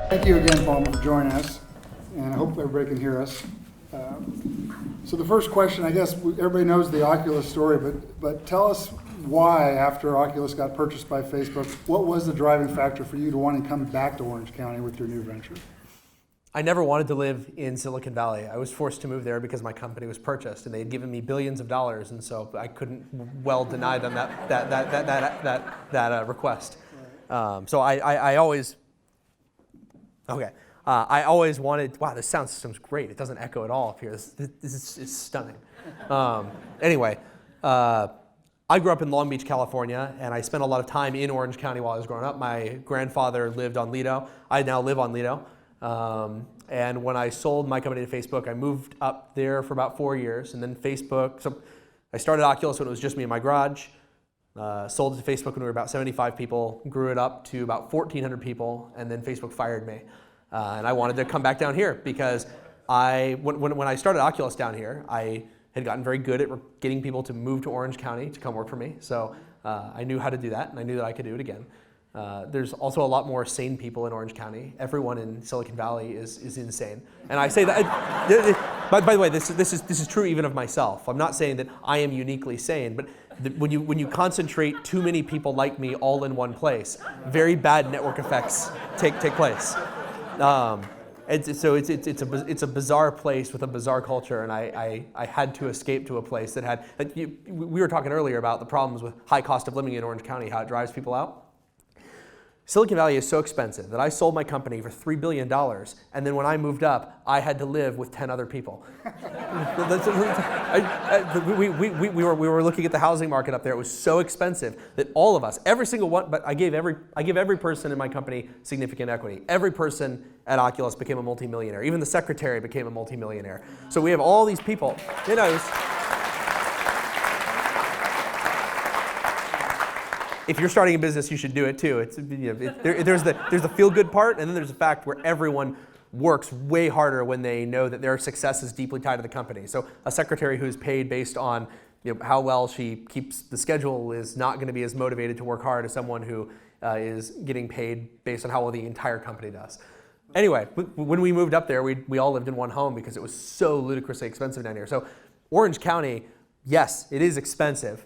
Thank you again, Palmer, for joining us, and I hope everybody can hear us. So the first question, I guess everybody knows the Oculus story, but tell us why, after Oculus got purchased by Facebook, what was the driving factor for you to want to come back to Orange County with your new venture? I never wanted to live in Silicon Valley. I was forced to move there because my company was purchased, and they had given me billions of dollars, and so I couldn't well deny them that request. So I always wanted. Wow, this sound system's great. It doesn't echo at all up here. This is stunning. Anyway. I grew up in Long Beach, California, and I spent a lot of time in Orange County while I was growing up. My grandfather lived on Lido. I now live on Lido. And when I sold my company to Facebook, I moved up there for about 4 years. And then Facebook, so I started Oculus when it was just me in my garage. Sold it to Facebook when we were about 75 people, grew it up to about 1,400 people, and then Facebook fired me. And I wanted to come back down here because when I started Oculus down here, I had gotten very good at getting people to move to Orange County to come work for me. So I knew how to do that, and I knew that I could do it again. There's also a lot more sane people in Orange County. Everyone in Silicon Valley is insane. And I say that, by the way, this is true even of myself. I'm not saying that I am uniquely sane, but when you concentrate too many people like me all in one place, very bad network effects take place. So it's a bizarre place with a bizarre culture, and I had to escape to a place that had. We were talking earlier about the problems with high cost of living in Orange County, how it drives people out. Silicon Valley is so expensive that I sold my company for $3 billion, and then when I moved up, I had to live with 10 other people. We were looking at the housing market up there. It was so expensive that all of us, every single one, but I give every person in my company significant equity. Every person at Oculus became a multimillionaire. Even the secretary became a multimillionaire. So we have all these people. If you're starting a business, you should do it too. There's the feel-good part, and then there's the fact where everyone works way harder when they know that their success is deeply tied to the company. So a secretary who's paid based on how well she keeps the schedule is not going to be as motivated to work hard as someone who is getting paid based on how well the entire company does. Anyway, when we moved up there, we all lived in one home because it was so ludicrously expensive down here. So Orange County, yes, it is expensive,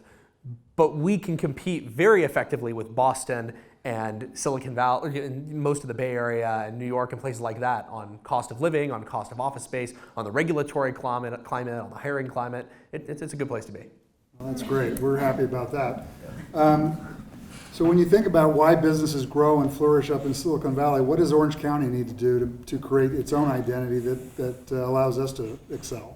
but we can compete very effectively with Boston and Silicon Valley, and most of the Bay Area and New York and places like that on cost of living, on cost of office space, on the regulatory climate, on the hiring climate. It's a good place to be. Well, that's great. We're happy about that. So when you think about why businesses grow and flourish up in Silicon Valley, what does Orange County need to do to create its own identity that allows us to excel?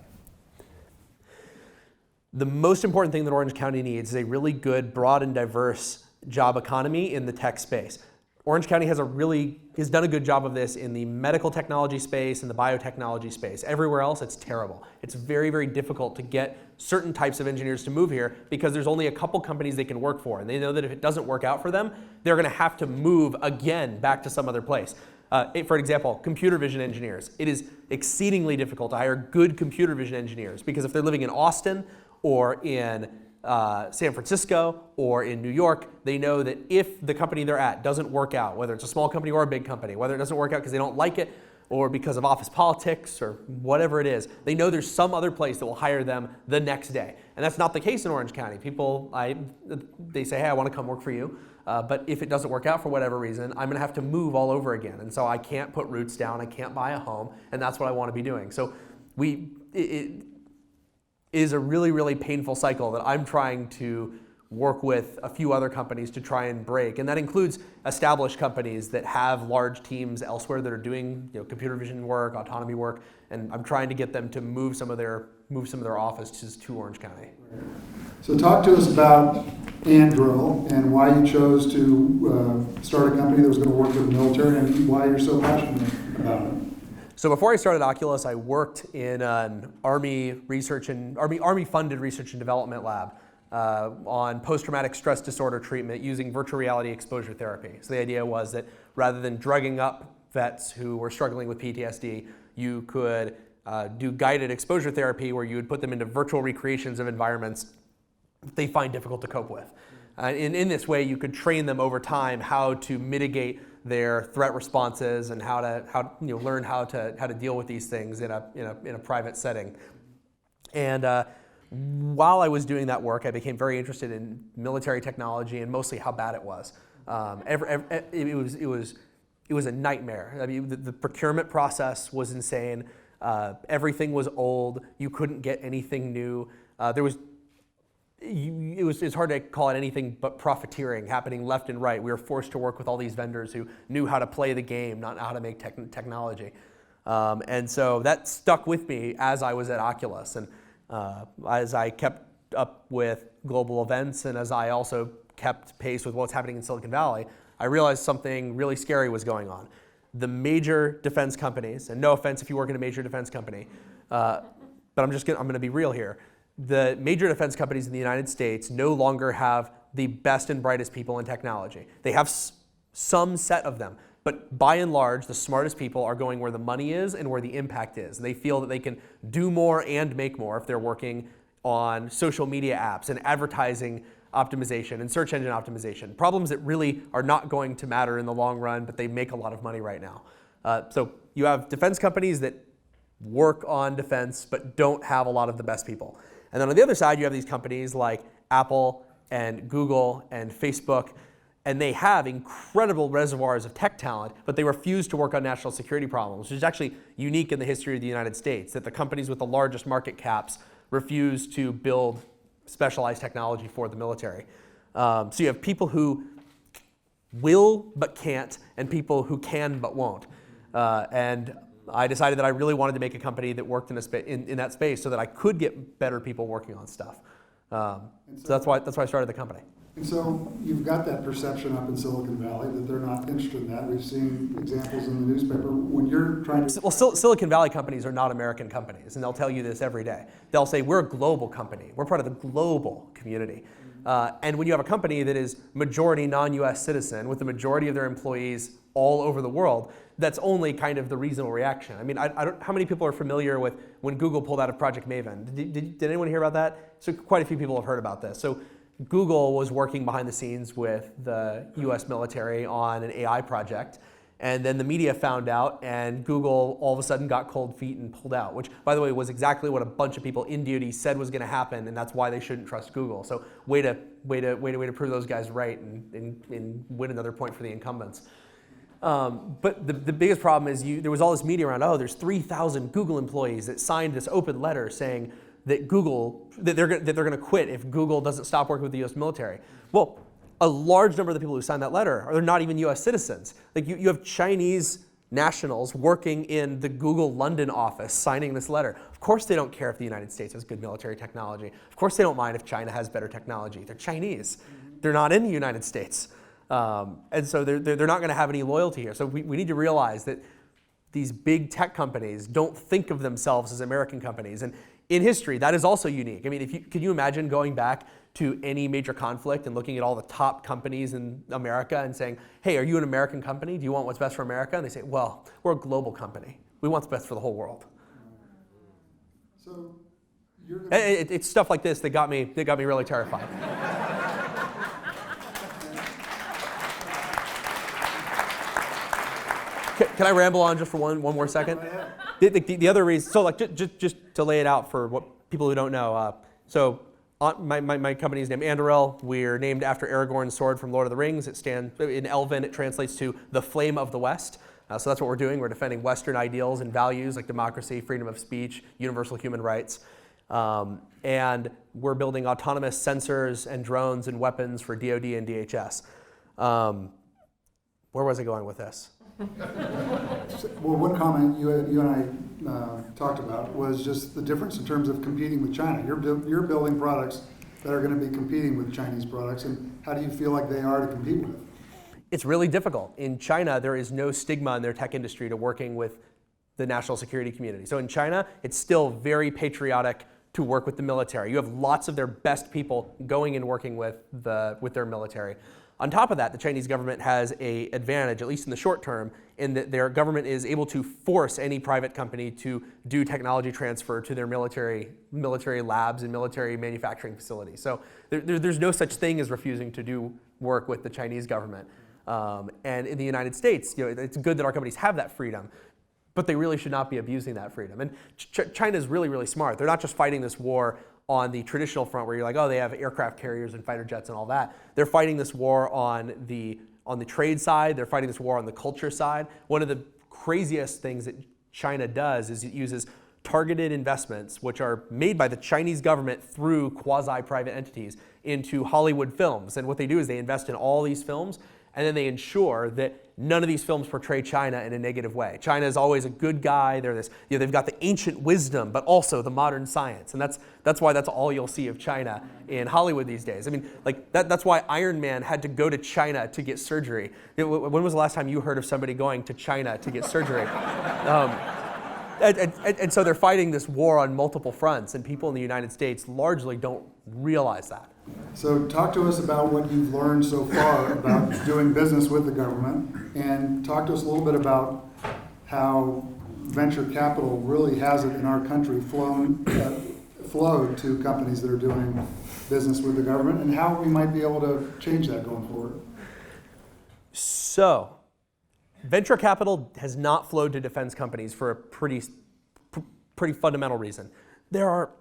The most important thing that Orange County needs is a really good, broad and diverse job economy in the tech space. Orange County has done a good job of this in the medical technology space and the biotechnology space. Everywhere else, it's terrible. It's very, very difficult to get certain types of engineers to move here because there's only a couple companies they can work for, and they know that if it doesn't work out for them, they're going to have to move again back to some other place. For example, computer vision engineers. It is exceedingly difficult to hire good computer vision engineers because if they're living in Austin or in San Francisco or in New York, they know that if the company they're at doesn't work out, whether it's a small company or a big company, whether it doesn't work out because they don't like it or because of office politics or whatever it is, they know there's some other place that will hire them the next day. And that's not the case in Orange County. People, they say, hey, I want to come work for you, but if it doesn't work out for whatever reason, I'm going to have to move all over again. And so I can't put roots down, I can't buy a home, and that's what I want to be doing. So it is a really, really painful cycle that I'm trying to work with a few other companies to try and break. And that includes established companies that have large teams elsewhere that are doing computer vision work, autonomy work, and I'm trying to get them to move some of their offices to Orange County. So talk to us about Anduril and why you chose to start a company that was going to work with the military and why you're so passionate about it. So before I started Oculus, I worked in an Army funded research and development lab on post-traumatic stress disorder treatment using virtual reality exposure therapy. So the idea was that rather than drugging up vets who were struggling with PTSD, you could do guided exposure therapy where you would put them into virtual recreations of environments they find difficult to cope with. In this way, you could train them over time how to mitigate their threat responses and learn how to deal with these things in a private setting. And while I was doing that work, I became very interested in military technology and mostly how bad it was. It was a nightmare. I mean, the procurement process was insane. Everything was old. You couldn't get anything new. It's hard to call it anything but profiteering happening left and right. We were forced to work with all these vendors who knew how to play the game, not how to make technology. And so that stuck with me as I was at Oculus. And as I kept up with global events and as I also kept pace with what's happening in Silicon Valley, I realized something really scary was going on. The major defense companies, and no offense if you work in a major defense company, but I'm going to be real here. The major defense companies in the United States no longer have the best and brightest people in technology. They have some set of them, but by and large, the smartest people are going where the money is and where the impact is. They feel that they can do more and make more if they're working on social media apps and advertising optimization and search engine optimization. Problems that really are not going to matter in the long run, but they make a lot of money right now. So you have defense companies that work on defense but don't have a lot of the best people. And then on the other side, you have these companies like Apple and Google and Facebook, and they have incredible reservoirs of tech talent, but they refuse to work on national security problems, which is actually unique in the history of the United States, that the companies with the largest market caps refuse to build specialized technology for the military. So you have people who will but can't, and people who can but won't. And I decided that I really wanted to make a company that worked in that space so that I could get better people working on stuff. So that's why I started the company. And so you've got that perception up in Silicon Valley that they're not interested in that. We've seen examples in the newspaper. When you're trying to... Well, Silicon Valley companies are not American companies, and they'll tell you this every day. They'll say, we're a global company. We're part of the global community. And when you have a company that is majority non-US citizen with the majority of their employees all over the world, that's only kind of the reasonable reaction. I mean, I don't, how many people are familiar with when Google pulled out of Project Maven? Did anyone hear about that? So quite a few people have heard about this. So Google was working behind the scenes with the US military on an AI project, and then the media found out, and Google all of a sudden got cold feet and pulled out, which, by the way, was exactly what a bunch of people in DoD said was going to happen, and that's why they shouldn't trust Google. So way to prove those guys right and win another point for the incumbents. But the biggest problem is there was all this media around, there's 3,000 Google employees that signed this open letter saying that they're going to quit if Google doesn't stop working with the US military. Well, a large number of the people who signed that letter are not even US citizens. Like you have Chinese nationals working in the Google London office signing this letter. Of course they don't care if the United States has good military technology. Of course they don't mind if China has better technology. They're Chinese. They're not in the United States. And so they're not going to have any loyalty here. So we need to realize that these big tech companies don't think of themselves as American companies. And in history, that is also unique. I mean, can you imagine going back to any major conflict and looking at all the top companies in America and saying, hey, are you an American company? Do you want what's best for America? And they say, well, we're a global company. We want what's best for the whole world. So you're it's stuff like this that got me really terrified. Can I ramble on just for one more second? The other reason, so like just to lay it out for what people who don't know. My company is named Andoril. We're named after Aragorn's sword from Lord of the Rings. It stands in Elven. It translates to the flame of the West. So that's what we're doing. We're defending Western ideals and values like democracy, freedom of speech, universal human rights. And we're building autonomous sensors and drones and weapons for DoD and DHS. Where was I going with this? Well, one comment you and I talked about was just the difference in terms of competing with China. You're building products that are going to be competing with Chinese products, and how do you feel like they are to compete with? It's really difficult. In China, there is no stigma in their tech industry to working with the national security community. So in China, it's still very patriotic to work with the military. You have lots of their best people going and working with their military. On top of that, the Chinese government has an advantage, at least in the short term, in that their government is able to force any private company to do technology transfer to their military labs and military manufacturing facilities. So there's no such thing as refusing to do work with the Chinese government. And in the United States, it's good that our companies have that freedom, but they really should not be abusing that freedom. And China is really, really smart. They're not just fighting this war on the traditional front where you're like, oh, they have aircraft carriers and fighter jets and all that. They're fighting this war on the trade side. They're fighting this war on the culture side. One of the craziest things that China does is it uses targeted investments, which are made by the Chinese government through quasi-private entities, into Hollywood films. And what they do is they invest in all these films, and then they ensure that none of these films portray China in a negative way. China is always a good guy. They're this, they've got the ancient wisdom, but also the modern science. And that's why that's all you'll see of China in Hollywood these days. I mean, like that's why Iron Man had to go to China to get surgery. When was the last time you heard of somebody going to China to get surgery? And so they're fighting this war on multiple fronts, and people in the United States largely don't realize that. So talk to us about what you've learned so far about doing business with the government, and talk to us a little bit about how venture capital really has it in our country flowed to companies that are doing business with the government, and how we might be able to change that going forward. So, venture capital has not flowed to defense companies for a pretty fundamental reason. There are,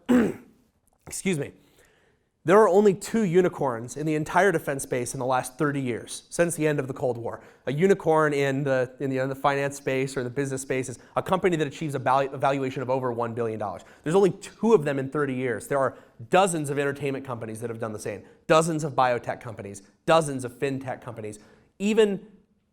there are only 2 unicorns in the entire defense space in the last 30 years, since the end of the Cold War. A unicorn in the finance space or the business space is a company that achieves a valuation of over $1 billion. There's only 2 of them in 30 years. There are dozens of entertainment companies that have done the same, dozens of biotech companies, dozens of fintech companies, even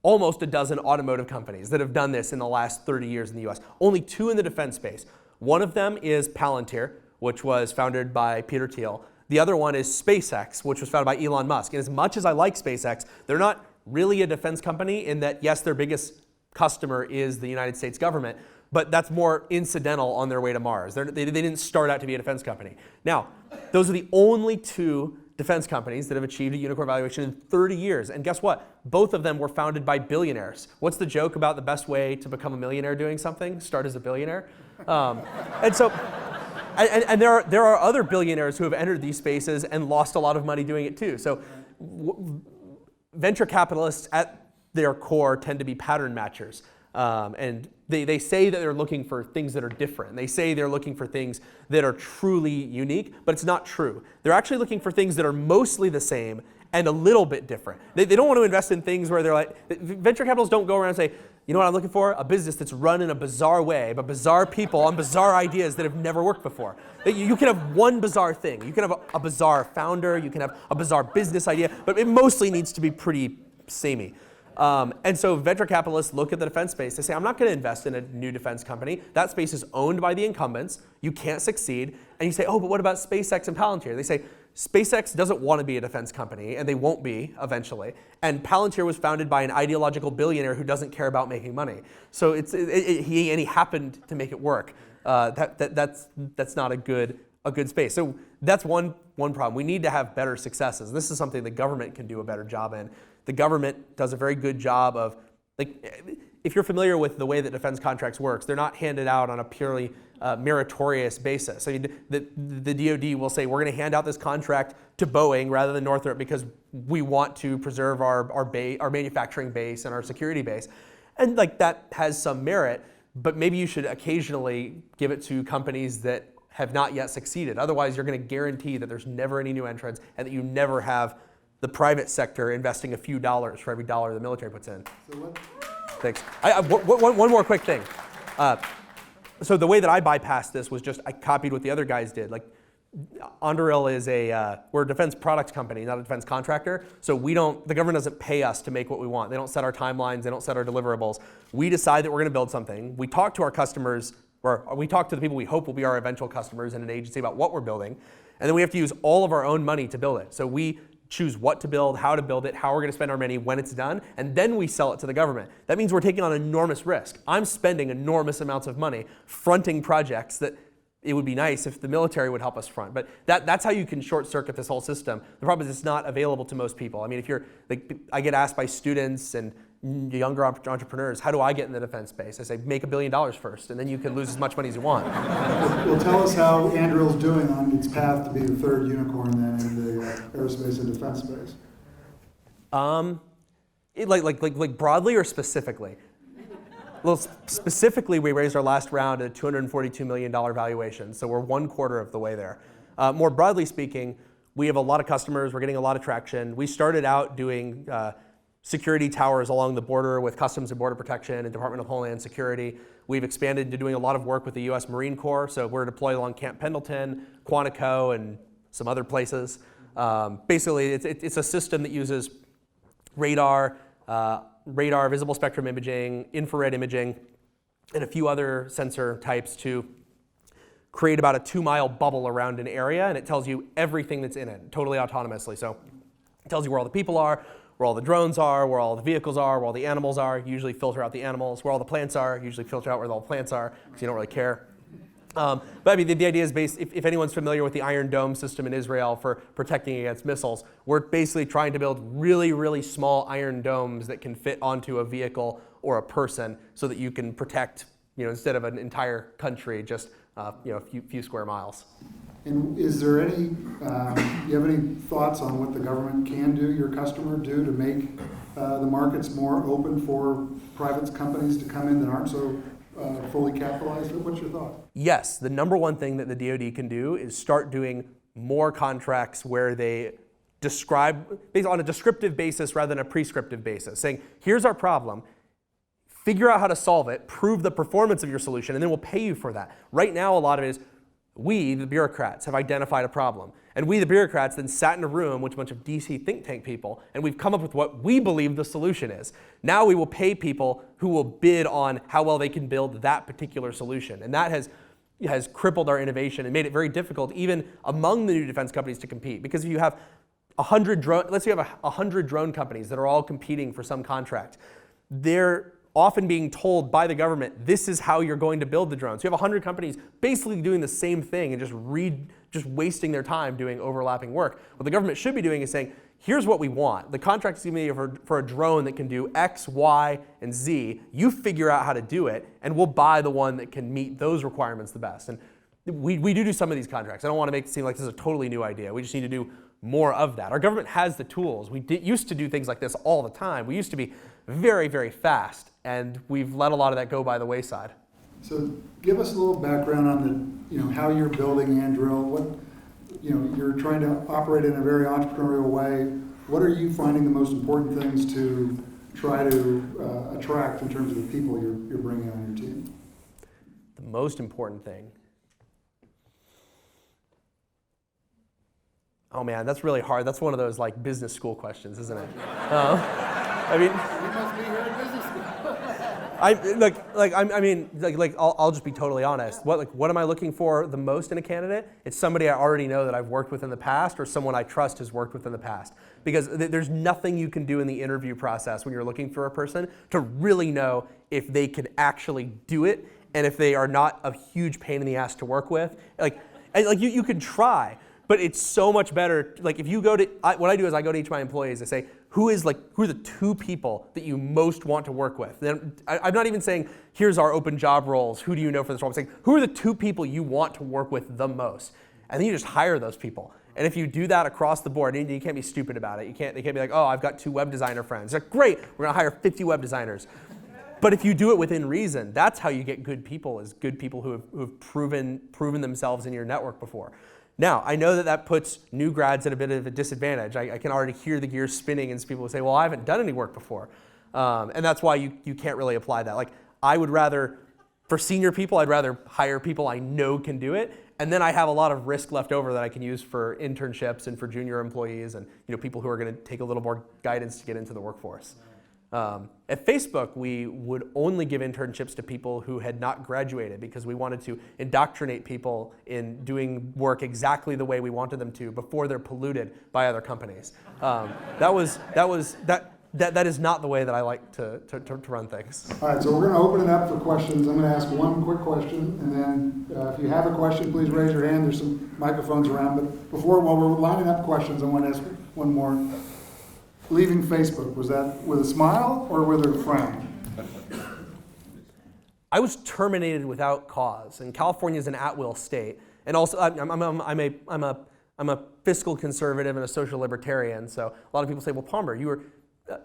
almost a dozen automotive companies that have done this in the last 30 years in the US. Only 2 in the defense space. One of them is Palantir, which was founded by Peter Thiel. The other one is SpaceX, which was founded by Elon Musk. And as much as I like SpaceX, they're not really a defense company in that, yes, their biggest customer is the United States government, but that's more incidental on their way to Mars. They didn't start out to be a defense company. Now, those are the only 2 defense companies that have achieved a unicorn valuation in 30 years. And guess what? Both of them were founded by billionaires. What's the joke about the best way to become a millionaire doing something? Start as a billionaire. And there are other billionaires who have entered these spaces and lost a lot of money doing it too. So venture capitalists at their core tend to be pattern matchers. And they say that they're looking for things that are different. They say they're looking for things that are truly unique, but it's not true. They're actually looking for things that are mostly the same and a little bit different. They don't want to invest in things where they're like, venture capitalists don't go around and say, you know what I'm looking for? A business that's run in a bizarre way, by bizarre people on bizarre ideas that have never worked before. You can have one bizarre thing. You can have a bizarre founder, you can have a bizarre business idea, but it mostly needs to be pretty samey. And so venture capitalists look at the defense space. They say, I'm not going to invest in a new defense company. That space is owned by the incumbents. You can't succeed. And you say, oh, but what about SpaceX and Palantir? They say, SpaceX doesn't want to be a defense company, and they won't be eventually. And Palantir was founded by an ideological billionaire who doesn't care about making money. So he happened to make it work. That's not a good space. So that's one problem. We need to have better successes. This is something the government can do a better job in. The government does a very good job of, if you're familiar with the way that defense contracts works, they're not handed out on a purely meritorious basis. I mean, the DoD will say, we're going to hand out this contract to Boeing rather than Northrop because we want to preserve our manufacturing base and our security base. And that has some merit, but maybe you should occasionally give it to companies that have not yet succeeded. Otherwise, you're going to guarantee that there's never any new entrants and that you never have the private sector investing a few dollars for every dollar the military puts in. Thanks. One more quick thing. So the way that I bypassed this was just I copied what the other guys did. Anduril is we're a defense products company, not a defense contractor. So the government doesn't pay us to make what we want. They don't set our timelines. They don't set our deliverables. We decide that we're going to build something. We talk to our customers, or we talk to the people we hope will be our eventual customers in an agency about what we're building. And then we have to use all of our own money to build it. So we choose what to build, how to build it, how we're going to spend our money when it's done, and then we sell it to the government. That means we're taking on enormous risk. I'm spending enormous amounts of money fronting projects that it would be nice if the military would help us front. But that's how you can short circuit this whole system. The problem is it's not available to most people. I mean, I get asked by students and younger entrepreneurs, how do I get in the defense space? I say, make $1 billion first, and then you can lose as much money as you want. Well, tell us how Anduril's doing on its path to be the 3rd unicorn then in the aerospace and defense space. Like broadly or specifically? Well, specifically, we raised our last round at a $242 million valuation, so we're 1/4 of the way there. More broadly speaking, we have a lot of customers, we're getting a lot of traction. We started out doing security towers along the border with Customs and Border Protection and Department of Homeland Security. We've expanded into doing a lot of work with the US Marine Corps, so we're deployed along Camp Pendleton, Quantico, and some other places. Basically, it's a system that uses radar, visible spectrum imaging, infrared imaging, and a few other sensor types to create about a 2-mile bubble around an area, and it tells you everything that's in it, totally autonomously. So it tells you where all the people are, where all the drones are, where all the vehicles are, where all the animals are, usually filter out the animals, where all the plants are, usually filter out where all the plants are, because you don't really care. But I mean, the idea is based, if anyone's familiar with the Iron Dome system in Israel for protecting against missiles, we're basically trying to build really, really small iron domes that can fit onto a vehicle or a person so that you can protect, instead of an entire country, just a few square miles. And is there any, you have any thoughts on what the government can do, your customer do, to make the markets more open for private companies to come in that aren't so fully capitalized? What's your thought? Yes, the number one thing that the DoD can do is start doing more contracts where they describe, based on a descriptive basis rather than a prescriptive basis, saying, here's our problem, figure out how to solve it, prove the performance of your solution, and then we'll pay you for that. Right now, a lot of it is, we, the bureaucrats, have identified a problem. And we, the bureaucrats, then sat in a room with a bunch of DC think tank people, and we've come up with what we believe the solution is. Now we will pay people who will bid on how well they can build that particular solution. And that has crippled our innovation and made it very difficult, even among the new defense companies, to compete. Because if you have 100 drone, let's say you have 100 drone companies that are all competing for some contract, they're often being told by the government, this is how you're going to build the drones. You have 100 companies basically doing the same thing and just wasting their time doing overlapping work. What the government should be doing is saying, here's what we want. The contract is going to be for a drone that can do X, Y, and Z. You figure out how to do it, and we'll buy the one that can meet those requirements the best. And we do some of these contracts. I don't want to make it seem like this is a totally new idea. We just need to do more of that. Our government has the tools. We used to do things like this all the time. We used to be very, very fast, and we've let a lot of that go by the wayside. So give us a little background on the, how you're building Andrill. What, you're trying to operate in a very entrepreneurial way. What are you finding the most important things to try to attract in terms of the people you're bringing on your team? The most important thing. Oh man, that's really hard. That's one of those like business school questions, isn't it? I mean, You must be here at business school. I'll just be totally honest. What am I looking for the most in a candidate? It's somebody I already know that I've worked with in the past, or someone I trust has worked with in the past. Because there's nothing you can do in the interview process when you're looking for a person to really know if they can actually do it, and if they are not a huge pain in the ass to work with. You can try. But it's so much better. Like if you go to, what I do is I go to each of my employees. I say, who are the 2 people that you most want to work with? Then I'm not even saying, here's our open job roles. Who do you know for this role? I'm saying, who are the 2 people you want to work with the most? And then you just hire those people. And if you do that across the board, you can't be stupid about it. They can't be like, oh, I've got 2 web designer friends. They're like, great, we're gonna hire 50 web designers. But if you do it within reason, that's how you get good people, is good people who have proven themselves in your network before. Now, I know that puts new grads at a bit of a disadvantage. I can already hear the gears spinning and people will say, well, I haven't done any work before. And that's why you can't really apply that. Like, I would rather, for senior people, I'd rather hire people I know can do it. And then I have a lot of risk left over that I can use for internships and for junior employees and people who are going to take a little more guidance to get into the workforce. At Facebook, we would only give internships to people who had not graduated because we wanted to indoctrinate people in doing work exactly the way we wanted them to before they're polluted by other companies. That is not the way that I like to run things. All right, so we're going to open it up for questions. I'm going to ask one quick question, and then if you have a question, please raise your hand. There's some microphones around. But while we're lining up questions, I want to ask one more. Leaving Facebook, was that with a smile or with a frown? I was terminated without cause, and California is an at-will state. And also, I'm a fiscal conservative and a social libertarian. So a lot of people say, well, Palmer, you were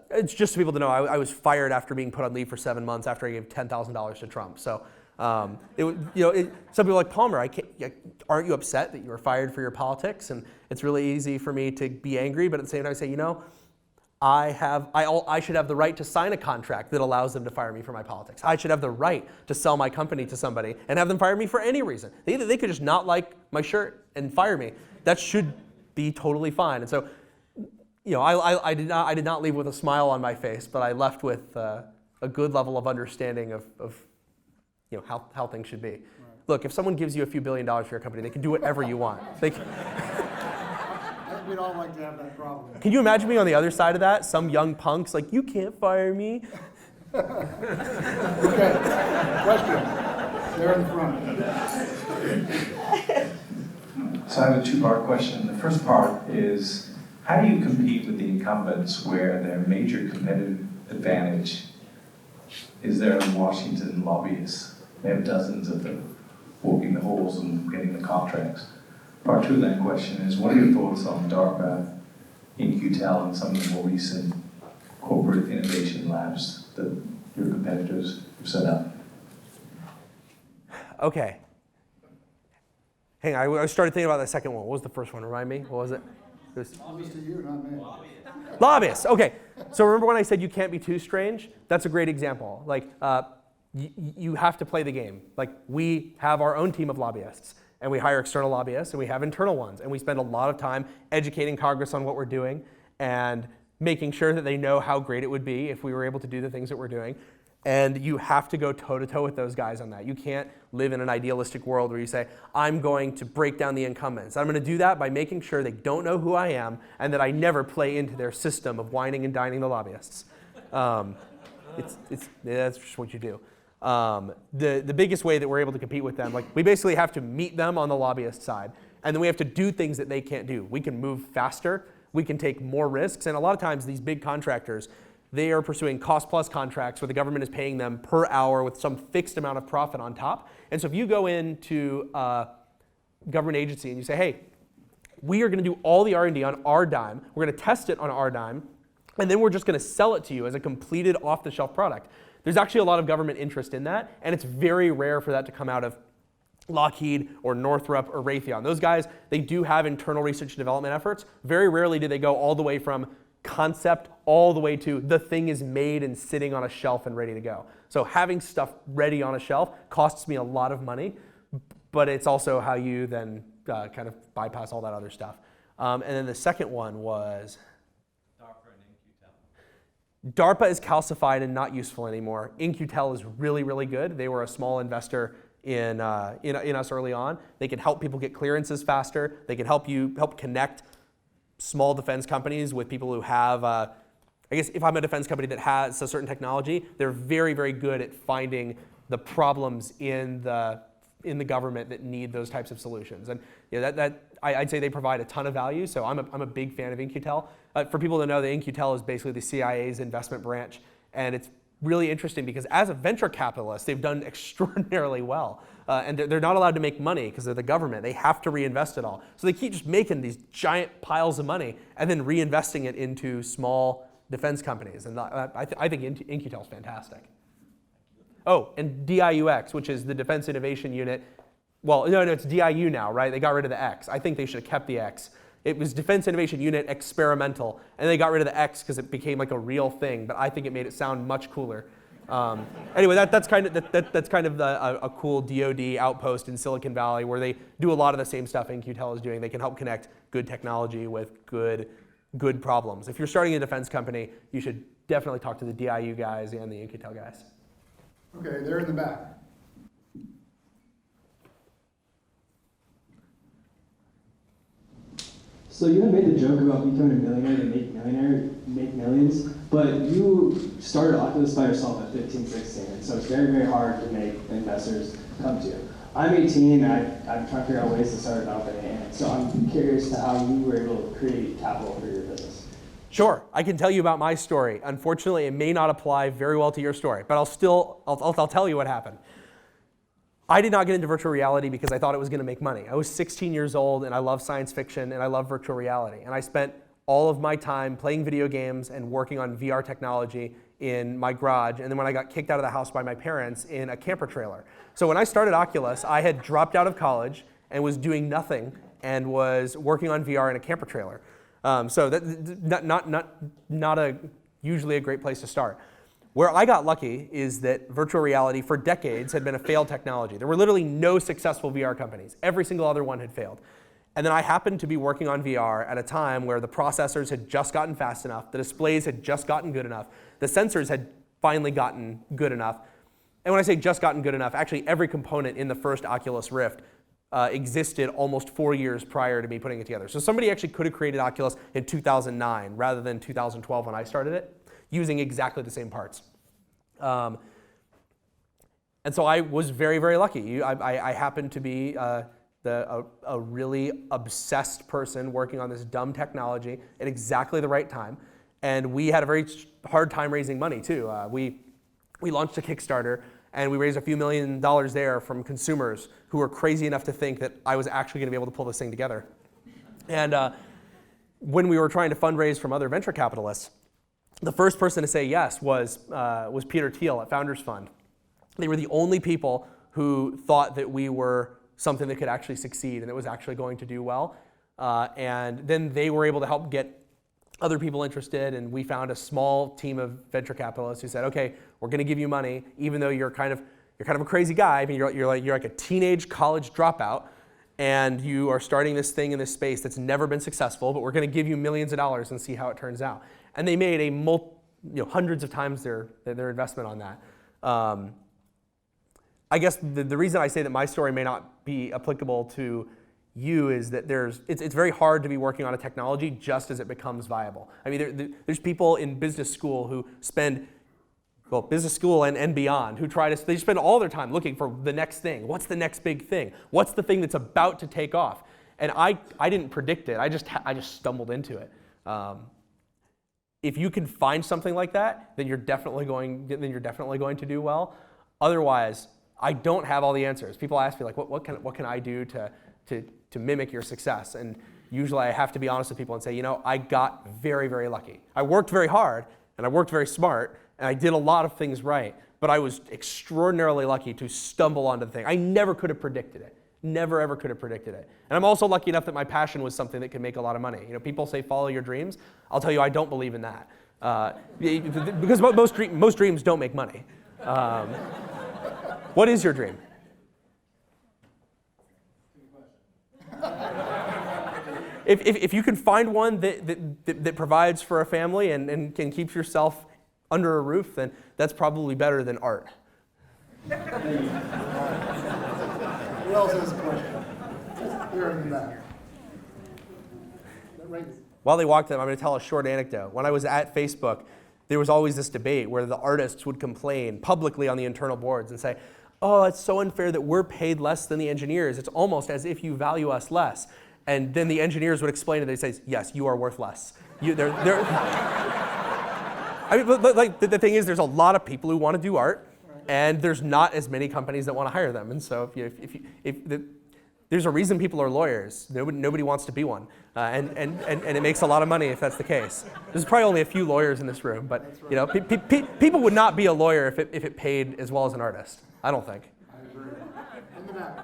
It's just so people to know, I was fired after being put on leave for 7 months after I gave $10,000 to Trump. So some people are like, Palmer, aren't you upset that you were fired for your politics? And it's really easy for me to be angry, but at the same time I say, I should have the right to sign a contract that allows them to fire me for my politics. I should have the right to sell my company to somebody and have them fire me for any reason. They could just not like my shirt and fire me. That should be totally fine. And so, I did not leave with a smile on my face, but I left with a good level of understanding of how things should be. Right. Look, if someone gives you a few $1 billion for your company, they can do whatever you want. We'd all like to have that problem. Can you imagine me on the other side of that? Some young punk's like, you can't fire me. Okay, question. There in the front. So I have a two-part question. The first part is, how do you compete with the incumbents where their major competitive advantage is their Washington lobbyists? They have dozens of them poking the holes and getting the contracts. Part two of that question is, what are your thoughts on DARPA, In-Q-Tel, and some of the more recent corporate innovation labs that your competitors have set up? Okay. Hang on, I started thinking about the second one. What was the first one? Remind me. What was it? Lobbyists to you, not me. Lobbyists. Okay. So remember when I said you can't be too strange? That's a great example. Like, you have to play the game. Like, we have our own team of lobbyists, and we hire external lobbyists, and we have internal ones, and we spend a lot of time educating Congress on what we're doing and making sure that they know how great it would be if we were able to do the things that we're doing. And you have to go toe-to-toe with those guys on that. You can't live in an idealistic world where you say, I'm going to break down the incumbents. I'm going to do that by making sure they don't know who I am and that I never play into their system of whining and dining the lobbyists. That's just what you do. The biggest way that we're able to compete with them, like, we basically have to meet them on the lobbyist side, and then we have to do things that they can't do. We can move faster, we can take more risks, and a lot of times these big contractors, they are pursuing cost-plus contracts where the government is paying them per hour with some fixed amount of profit on top. And so if you go into a government agency and you say, hey, we are going to do all the R&D on our dime, we're going to test it on our dime, and then we're just going to sell it to you as a completed off-the-shelf product. There's actually a lot of government interest in that, and it's very rare for that to come out of Lockheed or Northrop or Raytheon. Those guys, they do have internal research and development efforts. Very rarely do they go all the way from concept all the way to the thing is made and sitting on a shelf and ready to go. So having stuff ready on a shelf costs me a lot of money, but it's also how you then kind of bypass all that other stuff. And then the second one was DARPA and In-Q-Tel. DARPA is calcified and not useful anymore. In-Q-Tel is really, really good. They were a small investor in us early on. They can help people get clearances faster. They can help connect small defense companies with people who have, I guess if I'm a defense company that has a certain technology, they're very, very good at finding the problems in the government that need those types of solutions. And I'd say they provide a ton of value, so I'm a big fan of In-Q-Tel. For people to know, the In-Q-Tel is basically the CIA's investment branch, and it's really interesting because as a venture capitalist, they've done extraordinarily well. And they're not allowed to make money because they're the government. They have to reinvest it all. So they keep just making these giant piles of money and then reinvesting it into small defense companies. And I think In-Q-Tel is fantastic. Oh, and DIUX, which is the Defense Innovation Unit. Well, no, it's DIU now, right? They got rid of the X. I think they should have kept the X. It was Defense Innovation Unit Experimental, and they got rid of the X because it became like a real thing, but I think it made it sound much cooler. Anyway, that's kind of a cool DoD outpost in Silicon Valley where they do a lot of the same stuff In-Q-Tel is doing. They can help connect good technology with good problems. If you're starting a defense company, you should definitely talk to the DIU guys and the In-Q-Tel guys. Okay, they're in the back. So you had made the joke about becoming a millionaire to make millions, but you started Oculus by yourself at 15, 16, and so it's very, very hard to make investors come to you. I'm 18, and I'm trying to figure out ways to start a company, and so I'm curious to how you were able to create capital for your business. Sure, I can tell you about my story. Unfortunately, it may not apply very well to your story, but I'll tell you what happened. I did not get into virtual reality because I thought it was going to make money. I was 16 years old, and I love science fiction, and I love virtual reality. And I spent all of my time playing video games and working on VR technology in my garage, and then when I got kicked out of the house by my parents, in a camper trailer. So when I started Oculus, I had dropped out of college and was doing nothing and was working on VR in a camper trailer. So that not usually a great place to start. Where I got lucky is that virtual reality for decades had been a failed technology. There were literally no successful VR companies. Every single other one had failed. And then I happened to be working on VR at a time where the processors had just gotten fast enough, the displays had just gotten good enough, the sensors had finally gotten good enough. And when I say just gotten good enough, actually every component in the first Oculus Rift existed almost 4 years prior to me putting it together. So somebody actually could have created Oculus in 2009 rather than 2012 when I started it, using exactly the same parts. And so I was very, very lucky. I happened to be a really obsessed person working on this dumb technology at exactly the right time. And we had a very hard time raising money too. We launched a Kickstarter and we raised a few $1 million there from consumers who were crazy enough to think that I was actually going to be able to pull this thing together. And when we were trying to fundraise from other venture capitalists, the first person to say yes was Peter Thiel at Founders Fund. They were the only people who thought that we were something that could actually succeed and that was actually going to do well. And then they were able to help get other people interested, and we found a small team of venture capitalists who said, okay, we're going to give you money, even though you're kind of a crazy guy. I mean, you're like a teenage college dropout, and you are starting this thing in this space that's never been successful, but we're going to give you millions of dollars and see how it turns out. And they made hundreds of times their investment on that. I guess the reason I say that my story may not be applicable to you is that it's very hard to be working on a technology just as it becomes viable. I mean, there's people in business school who spend, well, business school and beyond, who they spend all their time looking for the next thing. What's the next big thing? What's the thing that's about to take off? And I didn't predict it. I just stumbled into it. If you can find something like that, then you're definitely going to do well. Otherwise, I don't have all the answers. People ask me like, what can I do to mimic your success? And usually I have to be honest with people and say, I got very, very lucky. I worked very hard and I worked very smart and I did a lot of things right, but I was extraordinarily lucky to stumble onto the thing. I never could have predicted it. Never ever could have predicted it. And I'm also lucky enough that my passion was something that could make a lot of money. People say follow your dreams. I'll tell you, I don't believe in that. Because most dreams don't make money. What is your dream? If you can find one that provides for a family and can keep yourself under a roof, then that's probably better than art. Who else has a question? Here in the back. While they walk them, I'm going to tell a short anecdote. When I was at Facebook, there was always this debate where the artists would complain publicly on the internal boards and say, oh, it's so unfair that we're paid less than the engineers. It's almost as if you value us less. And then the engineers would explain it. They'd say, yes, you are worth less. I mean, but like the thing is, there's a lot of people who want to do art, and there's not as many companies that want to hire them. And so there's a reason people are lawyers. Nobody wants to be one. And it makes a lot of money if that's the case. There's probably only a few lawyers in this room, but people would not be a lawyer if it paid as well as an artist. I don't think. I agree. In the back.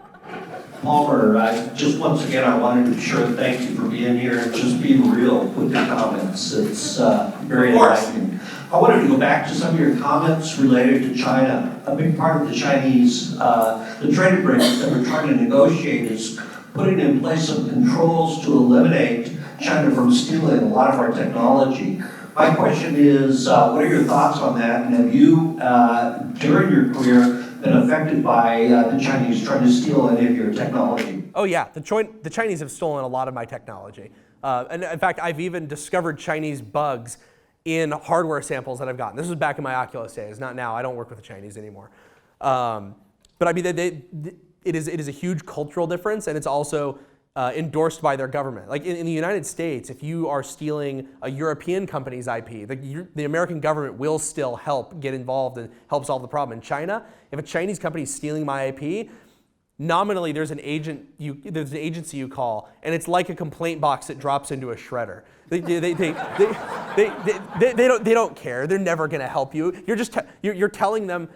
Palmer, once again, I wanted to be sure to thank you for being here and just being real with your comments. It's very enlightening. I wanted to go back to some of your comments related to China. A big part of the Chinese, the trade agreements that we're trying to negotiate is putting in place some controls to eliminate China from stealing a lot of our technology. My question is, what are your thoughts on that? And have you, during your career, been affected by the Chinese trying to steal any of your technology? Oh yeah, the Chinese have stolen a lot of my technology. And in fact, I've even discovered Chinese bugs in hardware samples that I've gotten. This was back in my Oculus days, not now. I don't work with the Chinese anymore. But I mean, it is a huge cultural difference, and it's also endorsed by their government. Like in the United States, if you are stealing a European company's IP, the American government will still help get involved and help solve the problem. In China, if a Chinese company is stealing my IP, nominally there's an agency you call, and it's like a complaint box that drops into a shredder. They don't care. They're never going to help you. You're telling them,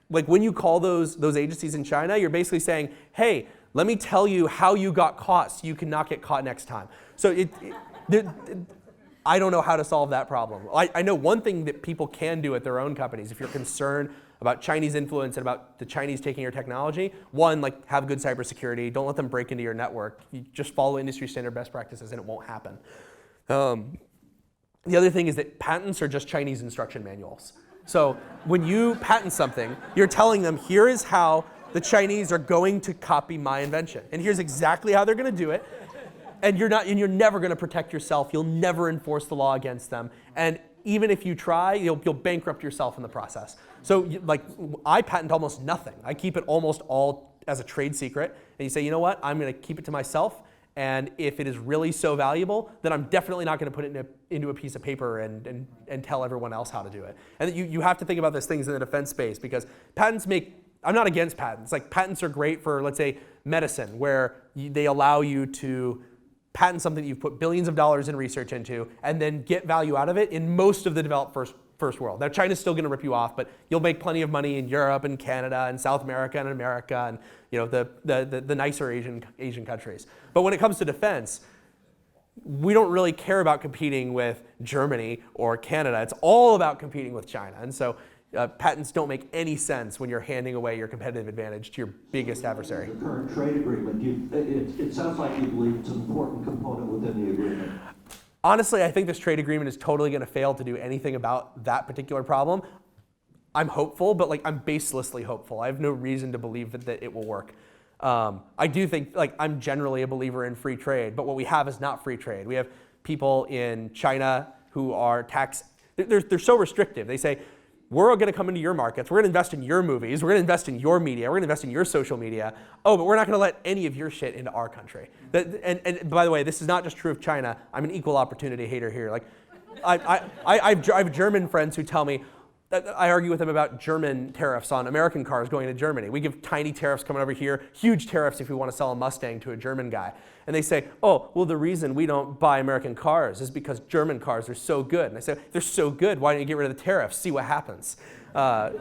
like when you call those agencies in China, you're basically saying, hey, let me tell you how you got caught so you cannot get caught next time. So I don't know how to solve that problem. I know one thing that people can do at their own companies if you're concerned about Chinese influence and about the Chinese taking your technology. One, like have good cybersecurity. Don't let them break into your network. You just follow industry standard best practices and it won't happen. The other thing is that patents are just Chinese instruction manuals. So when you patent something, you're telling them, here is how the Chinese are going to copy my invention. And here's exactly how they're going to do it. And you're never going to protect yourself. You'll never enforce the law against them. And even if you try, you'll bankrupt yourself in the process. So I patent almost nothing. I keep it almost all as a trade secret. And you say, you know what? I'm going to keep it to myself. And if it is really so valuable, then I'm definitely not going to put it into a piece of paper and tell everyone else how to do it. And you have to think about these things in the defense space because patents I'm not against patents. Like patents are great for, let's say, medicine, where they allow you to patent something that you've put billions of dollars in research into and then get value out of it in most of the developed first world. Now, China's still going to rip you off, but you'll make plenty of money in Europe and Canada and South America and America and the nicer Asian countries. But when it comes to defense, we don't really care about competing with Germany or Canada. It's all about competing with China. And so patents don't make any sense when you're handing away your competitive advantage to your biggest adversary. The current trade agreement, it sounds like you believe it's an important component within the agreement. Honestly, I think this trade agreement is totally going to fail to do anything about that particular problem. I'm hopeful, but I'm baselessly hopeful. I have no reason to believe that it will work. I do think, I'm generally a believer in free trade, but what we have is not free trade. We have people in China who are they're so restrictive. They say, we're going to come into your markets, we're going to invest in your movies, we're going to invest in your media, we're going to invest in your social media. Oh, but we're not going to let any of your shit into our country. And by the way, this is not just true of China. I'm an equal opportunity hater here. I have German friends who tell me, I argue with them about German tariffs on American cars going to Germany. We give tiny tariffs coming over here, huge tariffs if we want to sell a Mustang to a German guy. And they say, oh, well, the reason we don't buy American cars is because German cars are so good. And I say, they're so good, why don't you get rid of the tariffs? See what happens. I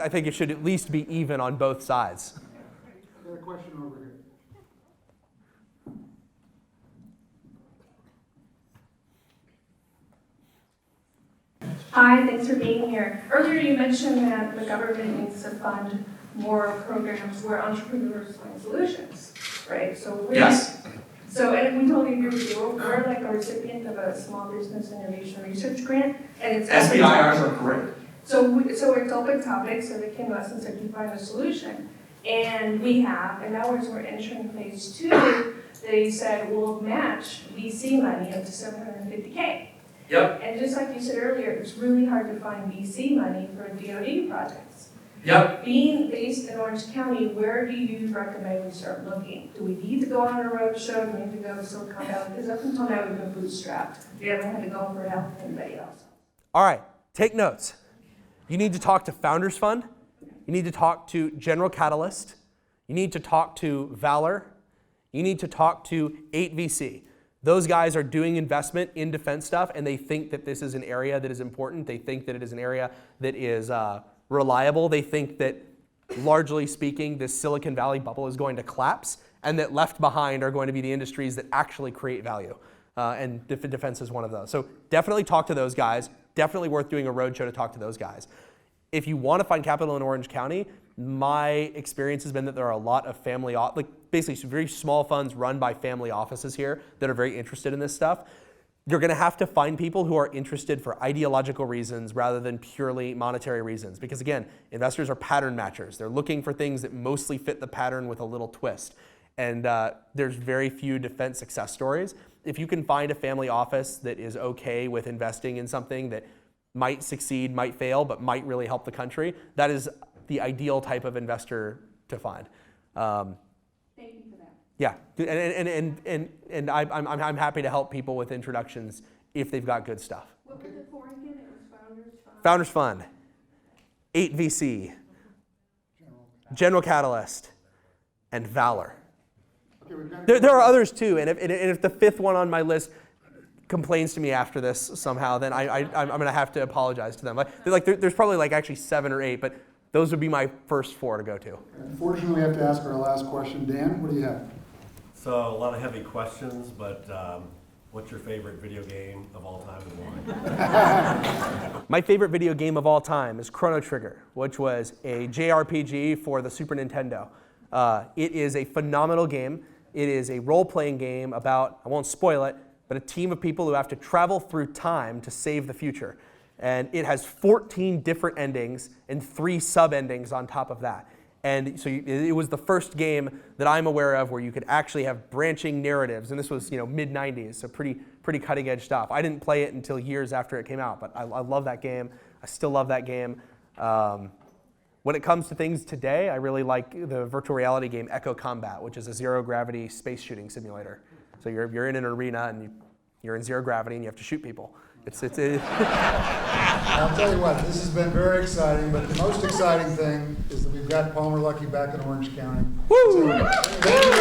think it should at least be even on both sides. Got a question over here. Hi, thanks for being here. Earlier you mentioned that the government needs to fund more programs where entrepreneurs find solutions, right? Yes. And we totally agree with you. We're like a recipient of a small business innovation research grant, and it's SBIRs are great. So it's open topic, so they came to us and said, you find a solution. And we have, and now as we're entering phase 2, they said, we'll match VC money up to $750K. Yep. And just like you said earlier, it's really hard to find VC money for DoD projects. Yep. Being based in Orange County, where do you recommend we start looking? Do we need to go on a road show? Do we need to go to Silicon Valley? Because up until now, we've been bootstrapped. We haven't had to go for help with anybody else. All right, take notes. You need to talk to Founders Fund. You need to talk to General Catalyst. You need to talk to Valor. You need to talk to 8VC. Those guys are doing investment in defense stuff, and they think that this is an area that is important. They think that it is an area that is reliable. They think that, largely speaking, this Silicon Valley bubble is going to collapse, and that left behind are going to be the industries that actually create value. And defense is one of those. So definitely talk to those guys. Definitely worth doing a roadshow to talk to those guys. If you want to find capital in Orange County, my experience has been that there are a lot of basically some very small funds run by family offices here that are very interested in this stuff. You're going to have to find people who are interested for ideological reasons rather than purely monetary reasons. Because again, investors are pattern matchers. They're looking for things that mostly fit the pattern with a little twist. And there's very few defense success stories. If you can find a family office that is okay with investing in something that might succeed, might fail, but might really help the country, that is the ideal type of investor to find. Thank you for that. Yeah, and I'm happy to help people with introductions if they've got good stuff. What was it for again? It was Founders Fund. Founders Fund, 8VC, General Catalyst, and Valor. Okay, we've got- There are others too, and if the fifth one on my list complains to me after this somehow, then I'm going to have to apologize to them. There's probably actually 7 or 8, but those would be my first 4 to go to. Unfortunately, we have to ask our last question. Dan, what do you have? So a lot of heavy questions, but what's your favorite video game of all time and why? My favorite video game of all time is Chrono Trigger, which was a JRPG for the Super Nintendo. It is a phenomenal game. It is a role-playing game about, I won't spoil it, but a team of people who have to travel through time to save the future. And it has 14 different endings and 3 sub-endings on top of that. And so it was the first game that I'm aware of where you could actually have branching narratives. And this was mid-90s, so pretty cutting-edge stuff. I didn't play it until years after it came out, but I love that game. I still love that game. When it comes to things today, I really like the virtual reality game Echo Combat, which is a zero-gravity space shooting simulator. So you're in an arena and you're in zero gravity and you have to shoot people. I'll tell you what, this has been very exciting, but the most exciting thing is that we've got Palmer Luckey back in Orange County. Woo! So, thank you